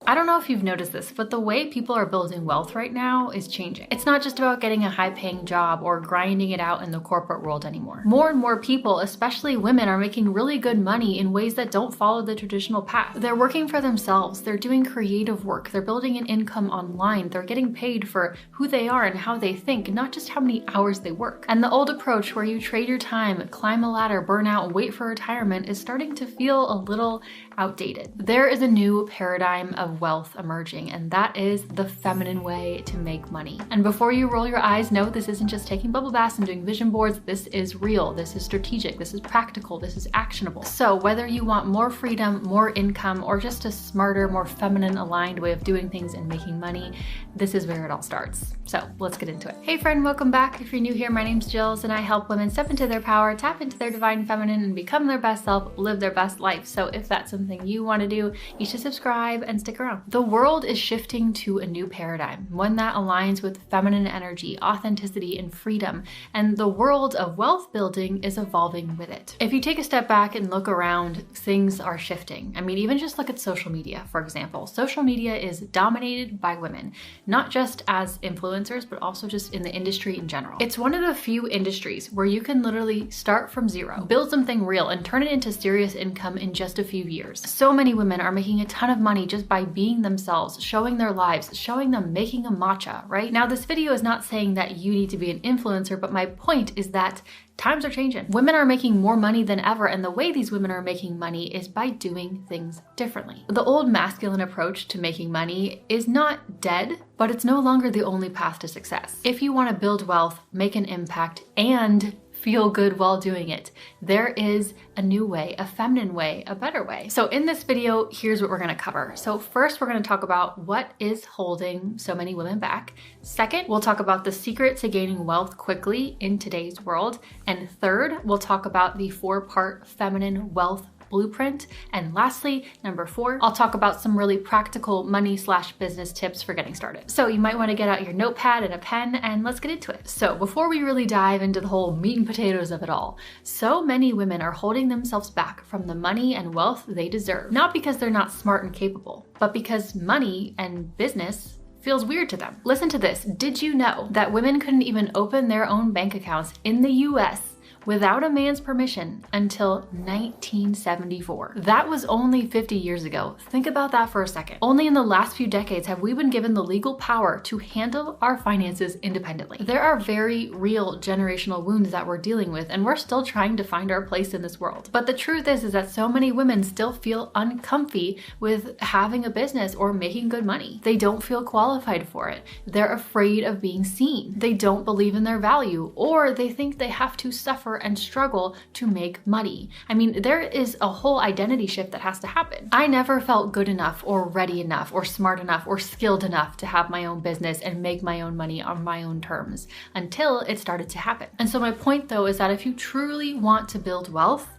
I don't know if you've noticed this, but the way people are building wealth right now is changing. It's not just about getting a high-paying job or grinding it out in the corporate world anymore. More and more people, especially women, are making really good money in ways that don't follow the traditional path. They're working for themselves, they're doing creative work, they're building an income online, they're getting paid for who they are and how they think, not just how many hours they work. And the old approach where you trade your time, climb a ladder, burn out, and wait for retirement is starting to feel a little outdated. There is a new paradigm of wealth emerging, and that is the feminine way to make money. And before you roll your eyes, no, this isn't just taking bubble baths and doing vision boards. This is real, this is strategic, this is practical, this is actionable. So whether you want more freedom, more income, or just a smarter, more feminine aligned way of doing things and making money, this is where it all starts. So let's get into it. Hey friend, welcome back. If you're new here, my name's Jillz and I help women step into their power, tap into their divine feminine, and become their best self, live their best life. So if that's something you want to do, you should subscribe and stick around. The world is shifting to a new paradigm, one that aligns with feminine energy, authenticity, and freedom, and the world of wealth building is evolving with it. If you take a step back and look around, things are shifting. I mean, even just look at social media, for example. Social media is dominated by women, not just as influencers, but also just in the industry in general. It's one of the few industries where you can literally start from zero, build something real, and turn it into serious income in just a few years. So many women are making a ton of money just by being themselves, showing their lives, showing them making a matcha, right? Now, this video is not saying that you need to be an influencer, but my point is that times are changing. Women are making more money than ever, and the way these women are making money is by doing things differently. The old masculine approach to making money is not dead, but it's no longer the only path to success. If you want to build wealth, make an impact, and feel good while doing it, there is a new way, a feminine way, a better way. So in this video, here's what we're going to cover. So first, we're going to talk about what is holding so many women back. Second, we'll talk about the secret to gaining wealth quickly in today's world. And third, we'll talk about the 4-part feminine wealth blueprint. And lastly, number 4, I'll talk about some really practical money/business tips for getting started. So you might want to get out your notepad and a pen and let's get into it. So before we really dive into the whole meat and potatoes of it all, so many women are holding themselves back from the money and wealth they deserve, not because they're not smart and capable, but because money and business feels weird to them. Listen to this. Did you know that women couldn't even open their own bank accounts in the US without a man's permission until 1974. That was only 50 years ago. Think about that for a second. Only in the last few decades have we been given the legal power to handle our finances independently. There are very real generational wounds that we're dealing with, and we're still trying to find our place in this world. But the truth is that so many women still feel uncomfy with having a business or making good money. They don't feel qualified for it. They're afraid of being seen. They don't believe in their value, or they think they have to suffer and struggle to make money. I mean, there is a whole identity shift that has to happen. I never felt good enough or ready enough or smart enough or skilled enough to have my own business and make my own money on my own terms until it started to happen. And so my point though is that if you truly want to build wealth,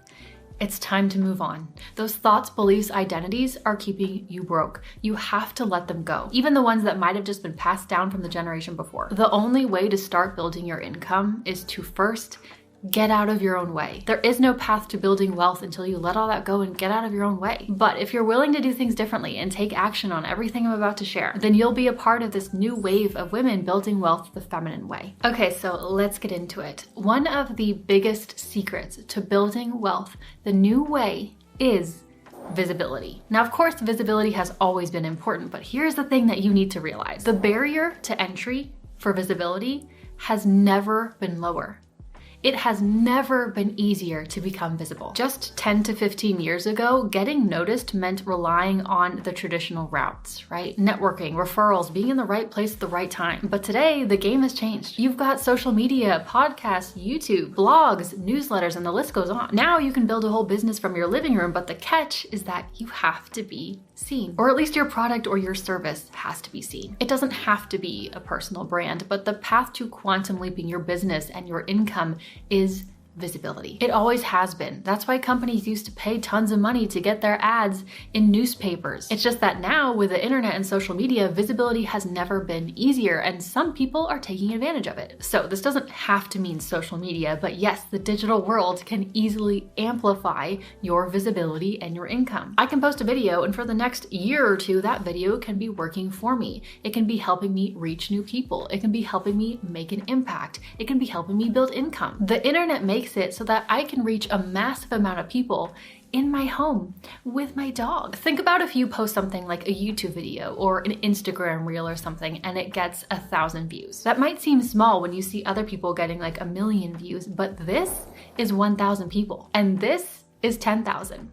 it's time to move on. Those thoughts, beliefs, identities are keeping you broke. You have to let them go. Even the ones that might have just been passed down from the generation before. The only way to start building your income is to first get out of your own way. There is no path to building wealth until you let all that go and get out of your own way. But if you're willing to do things differently and take action on everything I'm about to share, then you'll be a part of this new wave of women building wealth the feminine way. Okay, so let's get into it. One of the biggest secrets to building wealth the new way is visibility. Now, of course, visibility has always been important, but here's the thing that you need to realize. The barrier to entry for visibility has never been lower. It has never been easier to become visible. Just 10 to 15 years ago, getting noticed meant relying on the traditional routes, right? Networking, referrals, being in the right place at the right time. But today, the game has changed. You've got social media, podcasts, YouTube, blogs, newsletters, and the list goes on. Now you can build a whole business from your living room, but the catch is that you have to be seen. Or at least your product or your service has to be seen. It doesn't have to be a personal brand, but the path to quantum leaping your business and your income is visibility. It always has been. That's why companies used to pay tons of money to get their ads in newspapers. It's just that now with the internet and social media, visibility has never been easier, and some people are taking advantage of it. So this doesn't have to mean social media, but yes, the digital world can easily amplify your visibility and your income. I can post a video, and for the next year or two, that video can be working for me. It can be helping me reach new people. It can be helping me make an impact. It can be helping me build income. The internet makes it so that I can reach a massive amount of people in my home with my dog. Think about if you post something like a YouTube video or an Instagram reel or something and it gets 1,000 views. That might seem small when you see other people getting like 1 million views, but this is 1,000 people, and this is 10,000,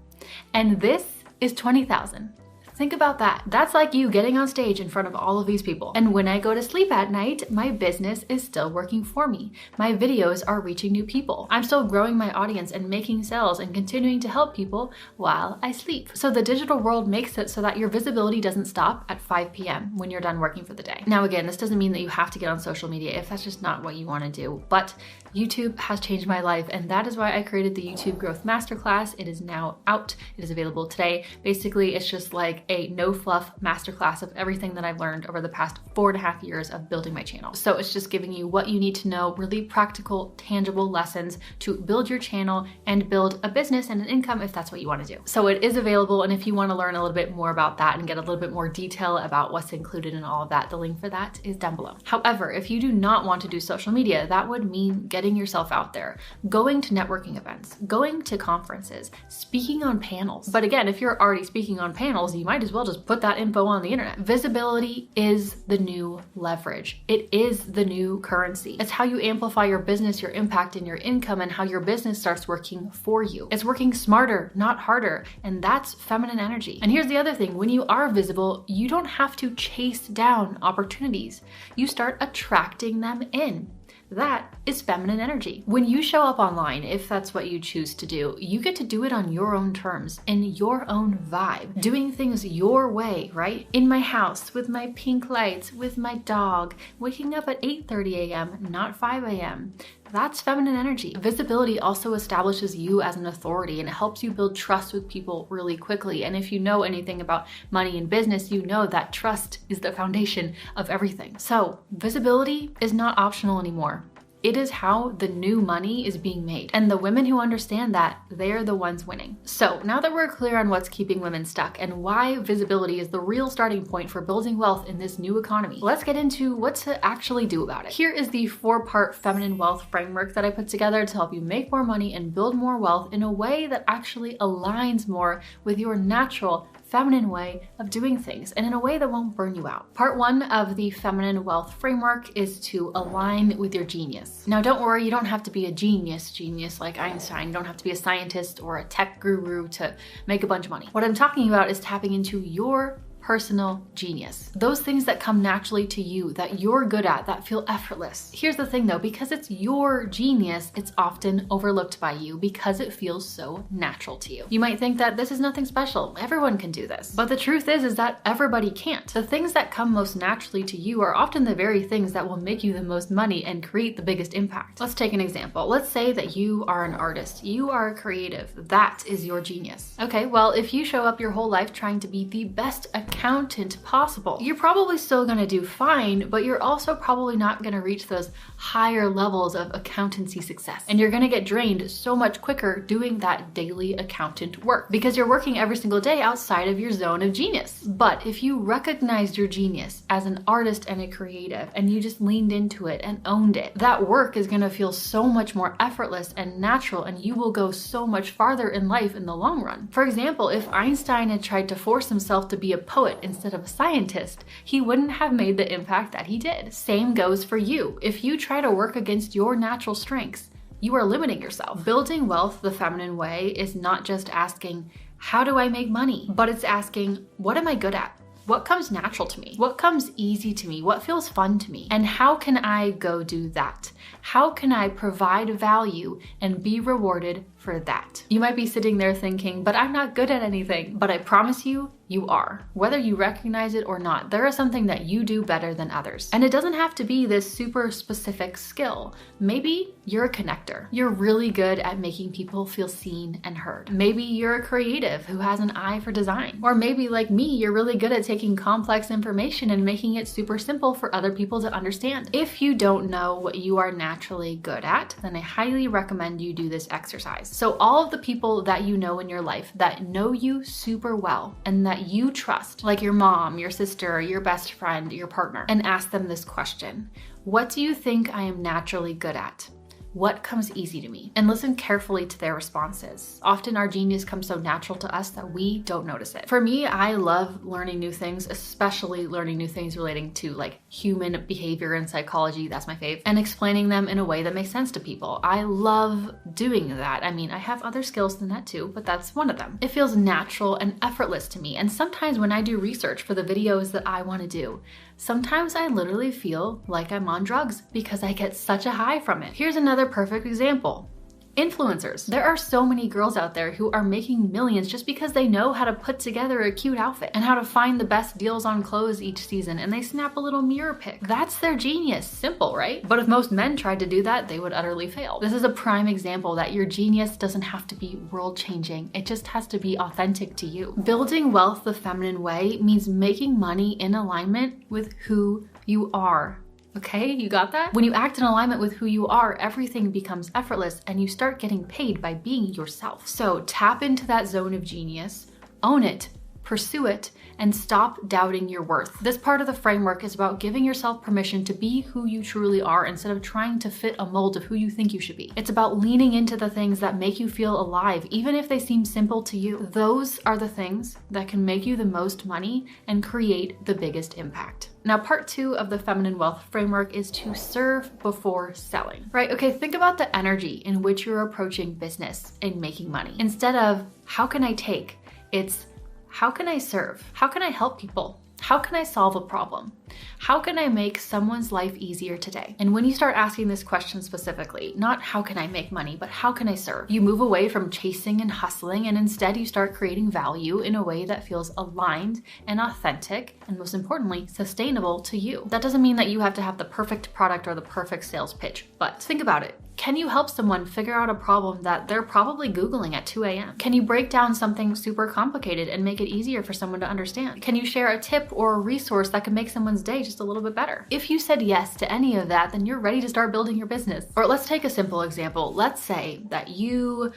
and this is 20,000. Think about that. That's like you getting on stage in front of all of these people. And when I go to sleep at night, my business is still working for me. My videos are reaching new people. I'm still growing my audience and making sales and continuing to help people while I sleep. So the digital world makes it so that your visibility doesn't stop at 5 p.m. when you're done working for the day. Now again, this doesn't mean that you have to get on social media if that's just not what you want to do, but YouTube has changed my life, and that is why I created the YouTube Growth Masterclass. It is now out. It is available today. Basically, it's just like a no fluff masterclass of everything that I've learned over the past 4.5 years of building my channel. So it's just giving you what you need to know, really practical, tangible lessons to build your channel and build a business and an income if that's what you want to do. So it is available, and if you want to learn a little bit more about that and get a little bit more detail about what's included in all of that, the link for that is down below. However, if you do not want to do social media, that would mean getting yourself out there, going to networking events, going to conferences, speaking on panels. But again, if you're already speaking on panels, you might as well just put that info on the internet. Visibility is the new leverage. It is the new currency. It's how you amplify your business, your impact, and your income, and how your business starts working for you. It's working smarter, not harder, and that's feminine energy. And here's the other thing. When you are visible, you don't have to chase down opportunities. You start attracting them in. That is feminine energy. When you show up online, if that's what you choose to do, you get to do it on your own terms, in your own vibe, doing things your way, right? In my house, with my pink lights, with my dog, waking up at 8:30 a.m., not 5 a.m. That's feminine energy. Visibility also establishes you as an authority, and it helps you build trust with people really quickly. And if you know anything about money and business, you know that trust is the foundation of everything. So visibility is not optional anymore. It is how the new money is being made. And the women who understand that, they're the ones winning. So now that we're clear on what's keeping women stuck and why visibility is the real starting point for building wealth in this new economy, let's get into what to actually do about it. Here is the 4-part feminine wealth framework that I put together to help you make more money and build more wealth in a way that actually aligns more with your natural feminine way of doing things, and in a way that won't burn you out. Part 1 of the feminine wealth framework is to align with your genius. Now don't worry, you don't have to be a genius like Einstein. You don't have to be a scientist or a tech guru to make a bunch of money. What I'm talking about is tapping into your personal genius. Those things that come naturally to you, that you're good at, that feel effortless. Here's the thing though, because it's your genius, it's often overlooked by you because it feels so natural to you. You might think that this is nothing special, everyone can do this. But the truth is that everybody can't. The things that come most naturally to you are often the very things that will make you the most money and create the biggest impact. Let's take an example. Let's say that you are an artist. You are a creative. That is your genius. Okay, well, if you show up your whole life trying to be the best accountant possible, you're probably still gonna do fine, but you're also probably not gonna reach those higher levels of accountancy success. And you're gonna get drained so much quicker doing that daily accountant work because you're working every single day outside of your zone of genius. But if you recognized your genius as an artist and a creative, and you just leaned into it and owned it, that work is gonna feel so much more effortless and natural, and you will go so much farther in life in the long run. For example, if Einstein had tried to force himself to be a poet instead of a scientist, he wouldn't have made the impact that he did. Same goes for you. If you try to work against your natural strengths, you are limiting yourself. Building wealth the feminine way is not just asking, how do I make money? But it's asking, what am I good at? What comes natural to me? What comes easy to me? What feels fun to me? And how can I go do that? How can I provide value and be rewarded for that? You might be sitting there thinking, but I'm not good at anything. But I promise you, you are. Whether you recognize it or not, there is something that you do better than others. And it doesn't have to be this super specific skill. Maybe you're a connector. You're really good at making people feel seen and heard. Maybe you're a creative who has an eye for design. Or maybe like me, you're really good at taking complex information and making it super simple for other people to understand. If you don't know what you are naturally good at, then I highly recommend you do this exercise. So all of the people that you know in your life that know you super well and that you trust, like your mom, your sister, your best friend, your partner, and ask them this question. What do you think I am naturally good at? What comes easy to me? And listen carefully to their responses. Often our genius comes so natural to us that we don't notice it. For me, I love learning new things, especially learning new things relating to like human behavior and psychology. That's my fave. And explaining them in a way that makes sense to people. I love doing that. I mean, I have other skills than that too, but that's one of them. It feels natural and effortless to me. And sometimes when I do research for the videos that I want to do, sometimes I literally feel like I'm on drugs because I get such a high from it. Here's another perfect example. Influencers. There are so many girls out there who are making millions just because they know how to put together a cute outfit and how to find the best deals on clothes each season, and they snap a little mirror pic. That's their genius. Simple, right? But if most men tried to do that, they would utterly fail. This is a prime example that your genius doesn't have to be world-changing. It just has to be authentic to you. Building wealth the feminine way means making money in alignment with who you are. Okay, you got that? When you act in alignment with who you are, everything becomes effortless and you start getting paid by being yourself. So tap into that zone of genius, own it, pursue it, and stop doubting your worth. This part of the framework is about giving yourself permission to be who you truly are instead of trying to fit a mold of who you think you should be. It's about leaning into the things that make you feel alive, even if they seem simple to you. Those are the things that can make you the most money and create the biggest impact. Now, part 2 of the feminine wealth framework is to serve before selling, right? Okay, think about the energy in which you're approaching business and making money. Instead of, how can I take? It's, how can I serve? How can I help people? How can I solve a problem? How can I make someone's life easier today? And when you start asking this question specifically, not how can I make money, but how can I serve? You move away from chasing and hustling, and instead you start creating value in a way that feels aligned and authentic, and most importantly, sustainable to you. That doesn't mean that you have to have the perfect product or the perfect sales pitch, but think about it. Can you help someone figure out a problem that they're probably Googling at 2 a.m.? Can you break down something super complicated and make it easier for someone to understand? Can you share a tip or a resource that can make someone's day just a little bit better? If you said yes to any of that, then you're ready to start building your business. Or let's take a simple example. Let's say that you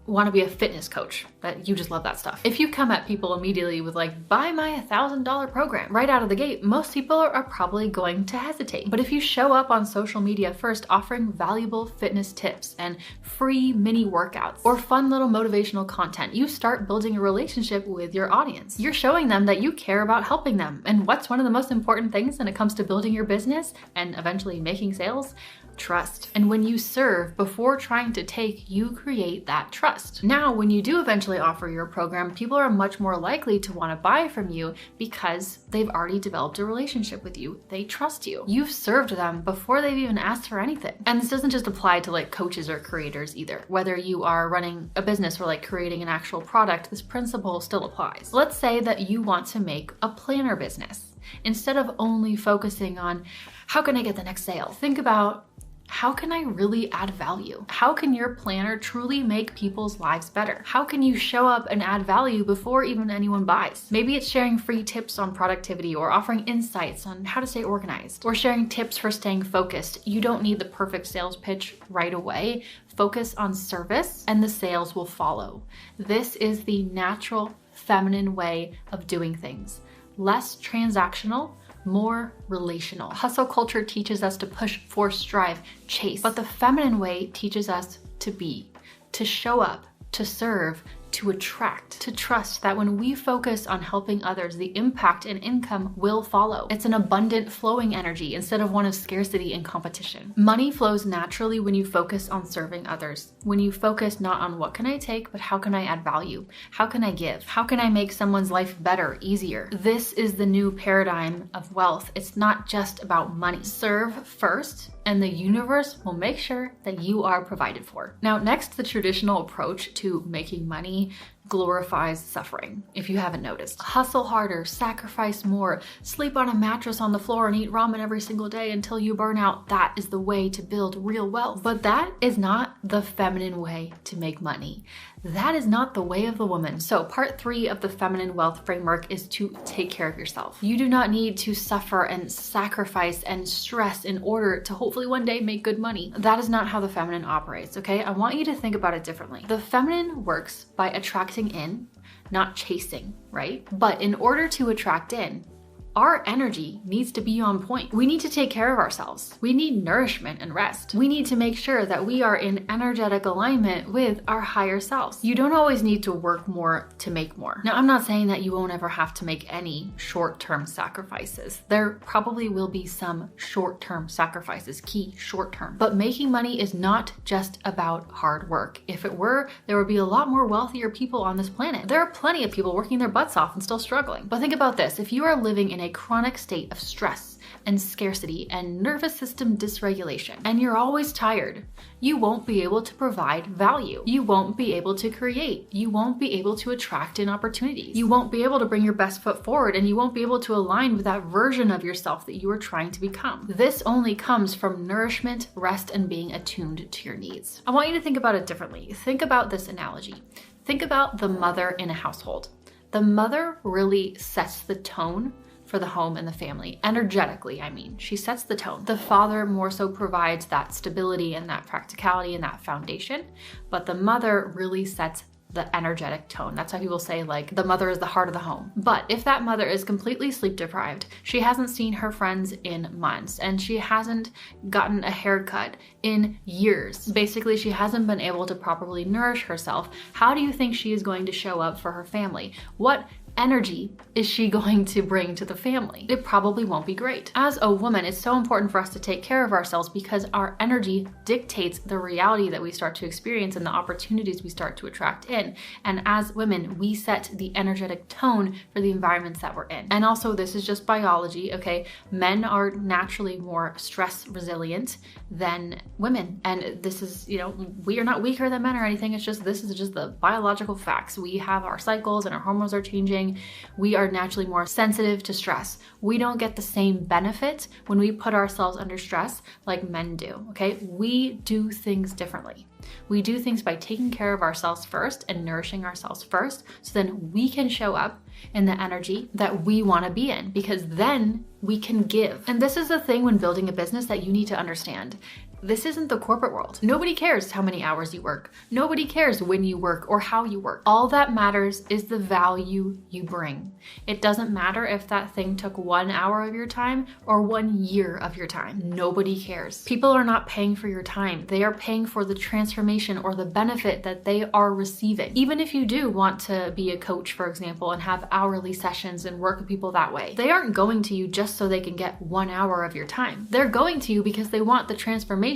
want to be a fitness coach, that you just love that stuff. If you come at people immediately with like, buy my $1,000 program right out of the gate, most people are probably going to hesitate. But if you show up on social media first offering valuable fitness tips and free mini workouts or fun little motivational content, you start building a relationship with your audience. You're showing them that you care about helping them. And what's one of the most important things when it comes to building your business and eventually making sales? Trust. And when you serve before trying to take, you create that trust. Now, when you do eventually offer your program, people are much more likely to want to buy from you because they've already developed a relationship with you. They trust you. You've served them before they've even asked for anything. And this doesn't just apply to like coaches or creators either. Whether you are running a business or like creating an actual product, this principle still applies. Let's say that you want to make a planner business. Instead of only focusing on how can I get the next sale, think about how can I really add value? How can your planner truly make people's lives better? How can you show up and add value before even anyone buys? Maybe it's sharing free tips on productivity or offering insights on how to stay organized or sharing tips for staying focused. You don't need the perfect sales pitch right away. Focus on service and the sales will follow. This is the natural feminine way of doing things. Less transactional, more relational. Hustle culture teaches us to push, force, strive, chase. But the feminine way teaches us to be, to show up, to serve, to attract, to trust that when we focus on helping others, the impact and income will follow. It's an abundant flowing energy instead of one of scarcity and competition. Money flows naturally when you focus on serving others. When you focus not on what can I take, but how can I add value? How can I give? How can I make someone's life better, easier? This is the new paradigm of wealth. It's not just about money. Serve first, and the universe will make sure that you are provided for. Now, next, the traditional approach to making money glorifies suffering, if you haven't noticed. Hustle harder, sacrifice more, sleep on a mattress on the floor and eat ramen every single day until you burn out. That is the way to build real wealth. But that is not the feminine way to make money. That is not the way of the woman. So part 3 of the feminine wealth framework is to take care of yourself. You do not need to suffer and sacrifice and stress in order to hopefully one day make good money. That is not how the feminine operates, okay? I want you to think about it differently. The feminine works by attracting in, not chasing, right? But in order to attract in, our energy needs to be on point. We need to take care of ourselves. We need nourishment and rest. We need to make sure that we are in energetic alignment with our higher selves. You don't always need to work more to make more. Now, I'm not saying that you won't ever have to make any short-term sacrifices. There probably will be some short-term sacrifices, key short-term. But making money is not just about hard work. If it were, there would be a lot more wealthier people on this planet. There are plenty of people working their butts off and still struggling. But think about this. If you are living in a chronic state of stress and scarcity and nervous system dysregulation, and you're always tired, you won't be able to provide value. You won't be able to create. You won't be able to attract in opportunities. You won't be able to bring your best foot forward, and you won't be able to align with that version of yourself that you are trying to become. This only comes from nourishment, rest, and being attuned to your needs. I want you to think about it differently. Think about this analogy. Think about the mother in a household. The mother really sets the tone for the home and the family. Energetically, I mean. She sets the tone. The father more so provides that stability and that practicality and that foundation, but the mother really sets the energetic tone. That's why people say, like, the mother is the heart of the home. But if that mother is completely sleep deprived, she hasn't seen her friends in months, and she hasn't gotten a haircut in years. Basically, she hasn't been able to properly nourish herself. How do you think she is going to show up for her family? What energy is she going to bring to the family? It probably won't be great. As a woman, it's so important for us to take care of ourselves because our energy dictates the reality that we start to experience and the opportunities we start to attract in. And as women, we set the energetic tone for the environments that we're in. And also, this is just biology, okay? Men are naturally more stress resilient than women. And this is, we are not weaker than men or anything. It's just, this is just the biological facts. We have our cycles and our hormones are changing. We are naturally more sensitive to stress. We don't get the same benefit when we put ourselves under stress like men do, okay? We do things differently. We do things by taking care of ourselves first and nourishing ourselves first, so then we can show up in the energy that we want to be in, because then we can give. And this is the thing when building a business that you need to understand. This isn't the corporate world. Nobody cares how many hours you work. Nobody cares when you work or how you work. All that matters is the value you bring. It doesn't matter if that thing took 1 hour of your time or 1 year of your time. Nobody cares. People are not paying for your time. They are paying for the transformation or the benefit that they are receiving. Even if you do want to be a coach, for example, and have hourly sessions and work with people that way, they aren't going to you just so they can get 1 hour of your time. They're going to you because they want the transformation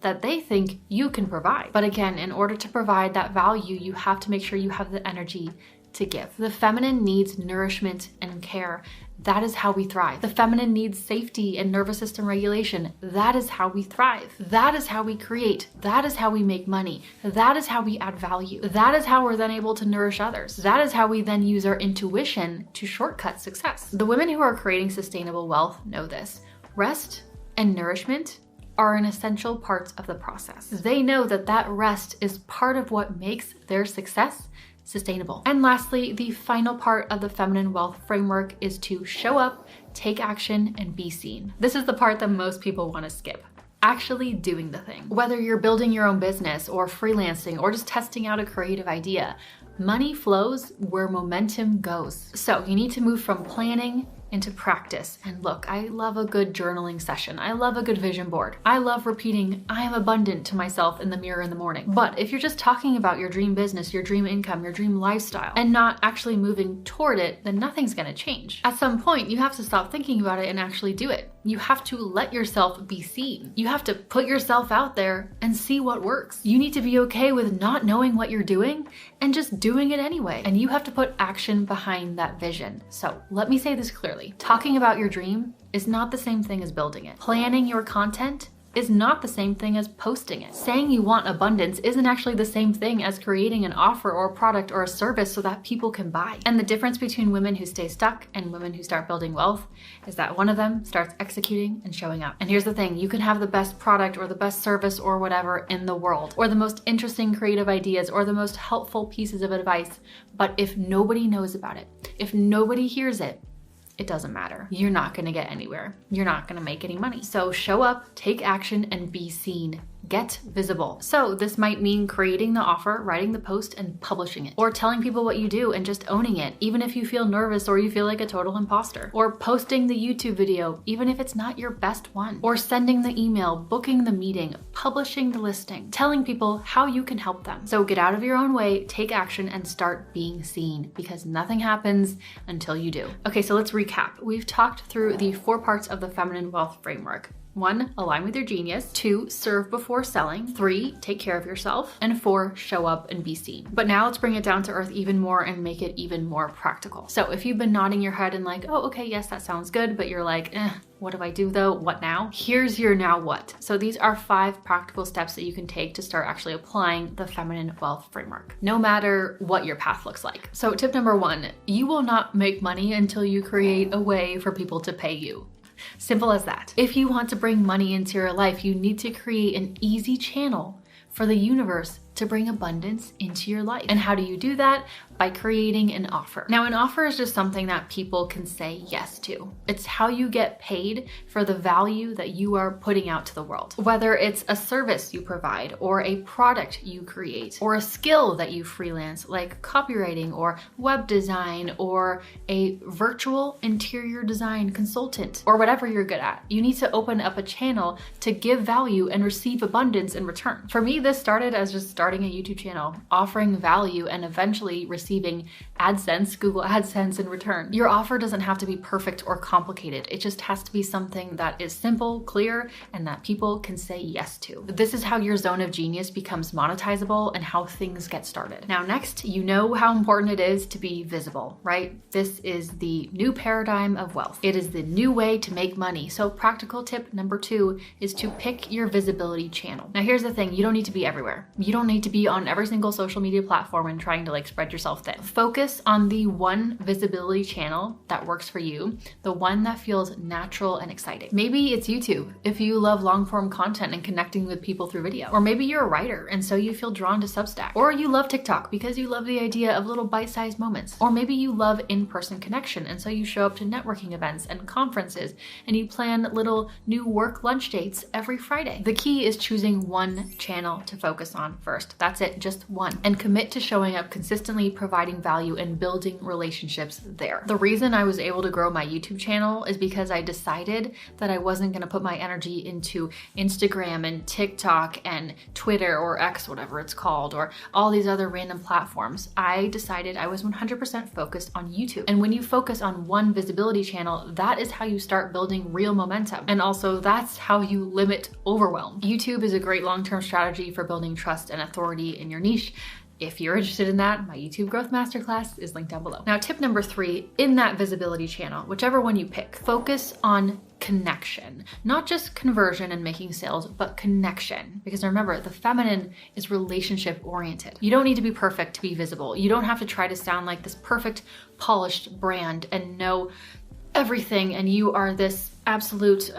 that they think you can provide. But again, in order to provide that value, you have to make sure you have the energy to give. The feminine needs nourishment and care. That is how we thrive. The feminine needs safety and nervous system regulation. That is how we thrive. That is how we create. That is how we make money. That is how we add value. That is how we're then able to nourish others. That is how we then use our intuition to shortcut success. The women who are creating sustainable wealth know this. Rest and nourishment are an essential parts of the process. They know that that rest is part of what makes their success sustainable. And lastly, the final part of the feminine wealth framework is to show up, take action, and be seen. This is the part that most people want to skip. Actually doing the thing. Whether you're building your own business or freelancing or just testing out a creative idea, money flows where momentum goes. So you need to move from planning into practice. And look, I love a good journaling session. I love a good vision board. I love repeating, I am abundant to myself in the mirror in the morning. But if you're just talking about your dream business, your dream income, your dream lifestyle, and not actually moving toward it, then nothing's gonna change. At some point, you have to stop thinking about it and actually do it. You have to let yourself be seen. You have to put yourself out there and see what works. You need to be okay with not knowing what you're doing and just doing it anyway. And you have to put action behind that vision. So let me say this clearly. Talking about your dream is not the same thing as building it. Planning your content is not the same thing as posting it. Saying you want abundance isn't actually the same thing as creating an offer or a product or a service so that people can buy. And the difference between women who stay stuck and women who start building wealth is that one of them starts executing and showing up. And here's the thing, you can have the best product or the best service or whatever in the world, or the most interesting creative ideas or the most helpful pieces of advice, but if nobody knows about it, if nobody hears it, it doesn't matter. You're not gonna get anywhere. You're not gonna make any money. So show up, take action, and be seen. Get visible. So this might mean creating the offer, writing the post, and publishing it. Or telling people what you do and just owning it, even if you feel nervous or you feel like a total imposter. Or posting the YouTube video, even if it's not your best one. Or sending the email, booking the meeting, publishing the listing, telling people how you can help them. So get out of your own way, take action, and start being seen, because nothing happens until you do. Okay, so let's recap. We've talked through the 4 parts of the feminine wealth framework. 1, align with your genius. 2, serve before selling. 3, take care of yourself. And 4, show up and be seen. But now let's bring it down to earth even more and make it even more practical. So if you've been nodding your head and like, oh, okay, yes, that sounds good, but you're like, what do I do though? What now? Here's your now what. So these are 5 practical steps that you can take to start actually applying the feminine wealth framework, no matter what your path looks like. So tip number 1, you will not make money until you create a way for people to pay you. Simple as that. If you want to bring money into your life, you need to create an easy channel for the universe to bring abundance into your life. And how do you do that? By creating an offer. Now, an offer is just something that people can say yes to. It's how you get paid for the value that you are putting out to the world. Whether it's a service you provide, or a product you create, or a skill that you freelance, like copywriting or web design, or a virtual interior design consultant, or whatever you're good at, you need to open up a channel to give value and receive abundance in return. For me, this started as just starting a YouTube channel, offering value, and eventually receiving AdSense, Google AdSense in return. Your offer doesn't have to be perfect or complicated. It just has to be something that is simple, clear, and that people can say yes to. This is how your zone of genius becomes monetizable and how things get started. Now, next, you know how important it is to be visible, right? This is the new paradigm of wealth. It is the new way to make money. So practical tip number 2 is to pick your visibility channel. Now, here's the thing. You don't need to be everywhere. You don't need to be on every single social media platform and trying to like spread yourself thin. Focus on the one visibility channel that works for you, the one that feels natural and exciting. Maybe it's YouTube if you love long form content and connecting with people through video. Or maybe you're a writer and so you feel drawn to Substack. Or you love TikTok because you love the idea of little bite-sized moments. Or maybe you love in-person connection and so you show up to networking events and conferences and you plan little new work lunch dates every Friday. The key is choosing one channel to focus on first. That's it, just one. And commit to showing up consistently, providing value, and building relationships there. The reason I was able to grow my YouTube channel is because I decided that I wasn't gonna put my energy into Instagram and TikTok and Twitter or X, whatever it's called, or all these other random platforms. I decided I was 100% focused on YouTube. And when you focus on one visibility channel, that is how you start building real momentum. And also that's how you limit overwhelm. YouTube is a great long-term strategy for building trust and authority in your niche. If you're interested in that, my YouTube Growth Masterclass is linked down below. Now, tip number 3, in that visibility channel, whichever one you pick, focus on connection. Not just conversion and making sales, but connection. Because remember, the feminine is relationship oriented. You don't need to be perfect to be visible. You don't have to try to sound like this perfect, polished brand and know everything and you are this absolute,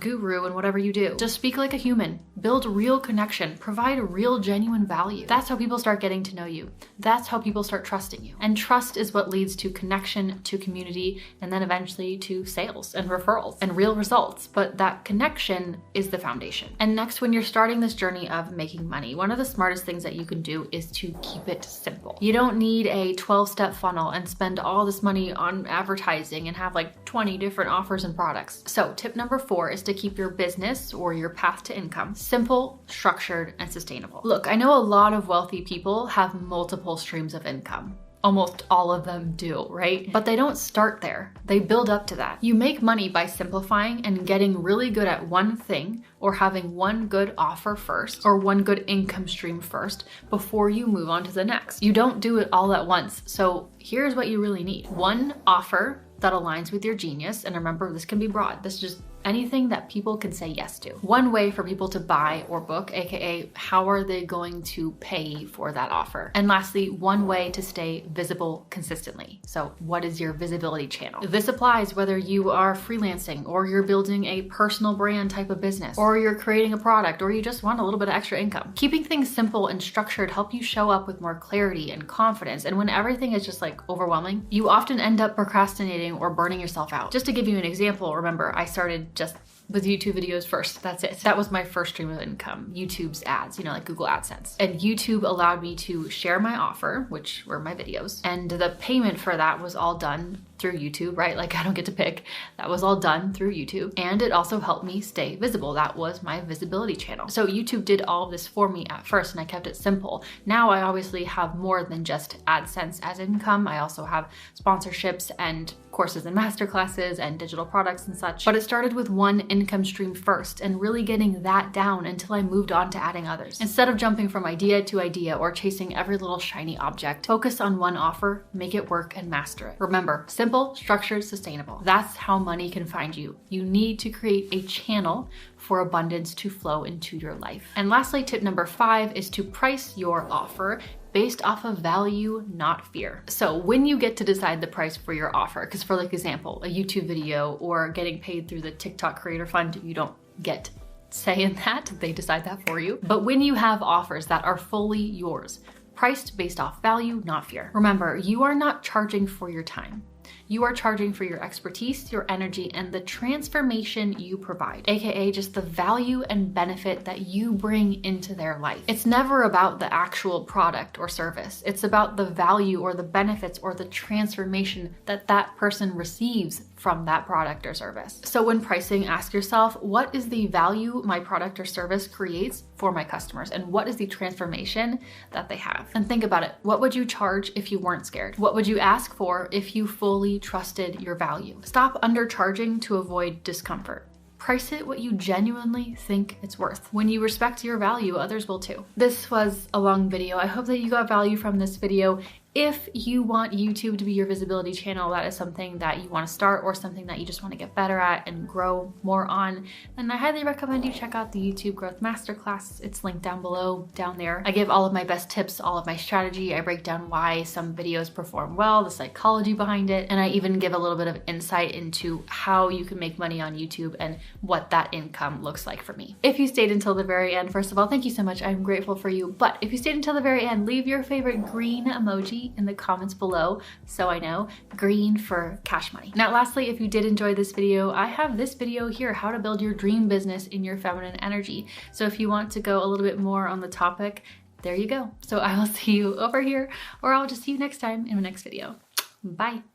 guru in whatever you do. Just speak like a human, build real connection, provide real genuine value. That's how people start getting to know you. That's how people start trusting you. And trust is what leads to connection, to community, and then eventually to sales and referrals and real results. But that connection is the foundation. And next, when you're starting this journey of making money, one of the smartest things that you can do is to keep it simple. You don't need a 12-step funnel and spend all this money on advertising and have like 20 different offers and products. So tip number 4 is to keep your business or your path to income simple, structured, and sustainable. Look, I know a lot of wealthy people have multiple streams of income. Almost all of them do, right? But they don't start there. They build up to that. You make money by simplifying and getting really good at one thing, or having one good offer first, or one good income stream first before you move on to the next. You don't do it all at once. So here's what you really need. One offer that aligns with your genius. And remember, this can be broad. This is just anything that people can say yes to. One way for people to buy or book, aka how are they going to pay for that offer? And lastly, one way to stay visible consistently. So what is your visibility channel? This applies whether you are freelancing or you're building a personal brand type of business, or you're creating a product, or you just want a little bit of extra income. Keeping things simple and structured help you show up with more clarity and confidence. And when everything is just like overwhelming, you often end up procrastinating or burning yourself out. Just to give you an example, remember I started just with YouTube videos first. That's it. That was my first stream of income, YouTube's ads, you know, like Google AdSense. And YouTube allowed me to share my offer, which were my videos. And the payment for that was all done through YouTube, right? Like I don't get to pick. That was all done through YouTube. And it also helped me stay visible. That was my visibility channel. So YouTube did all of this for me at first, and I kept it simple. Now I obviously have more than just AdSense as income. I also have sponsorships and courses and masterclasses and digital products and such. But it started with one income stream first and really getting that down until I moved on to adding others. Instead of jumping from idea to idea or chasing every little shiny object, focus on one offer, make it work, and master it. Remember, simple, structured, sustainable. That's how money can find you. You need to create a channel for abundance to flow into your life. And lastly, tip number 5 is to price your offer based off of value, not fear. So when you get to decide the price for your offer, because for like example, a YouTube video or getting paid through the TikTok Creator Fund, you don't get say in that, they decide that for you. But when you have offers that are fully yours, priced based off value, not fear. Remember, you are not charging for your time. You are charging for your expertise, your energy, and the transformation you provide, aka just the value and benefit that you bring into their life. It's never about the actual product or service. It's about the value or the benefits or the transformation that that person receives from that product or service. So when pricing, ask yourself, what is the value my product or service creates for my customers? And what is the transformation that they have? And think about it. What would you charge if you weren't scared? What would you ask for if you fully trusted your value? Stop undercharging to avoid discomfort. Price it what you genuinely think it's worth. When you respect your value, others will too. This was a long video. I hope that you got value from this video. If you want YouTube to be your visibility channel, that is something that you want to start or something that you just want to get better at and grow more on, then I highly recommend you check out the YouTube Growth Masterclass. It's linked down below, down there. I give all of my best tips, all of my strategy. I break down why some videos perform well, the psychology behind it, and I even give a little bit of insight into how you can make money on YouTube and what that income looks like for me. If you stayed until the very end, first of all, thank you so much. I'm grateful for you. But if you stayed until the very end, leave your favorite green emoji in the comments below so I know. Green for cash money. Now lastly, if you did enjoy this video, I have this video here, how to build your dream business in your feminine energy. So if you want to go a little bit more on the topic, there you go. So I will see you over here, or I'll just see you next time in my next video. Bye.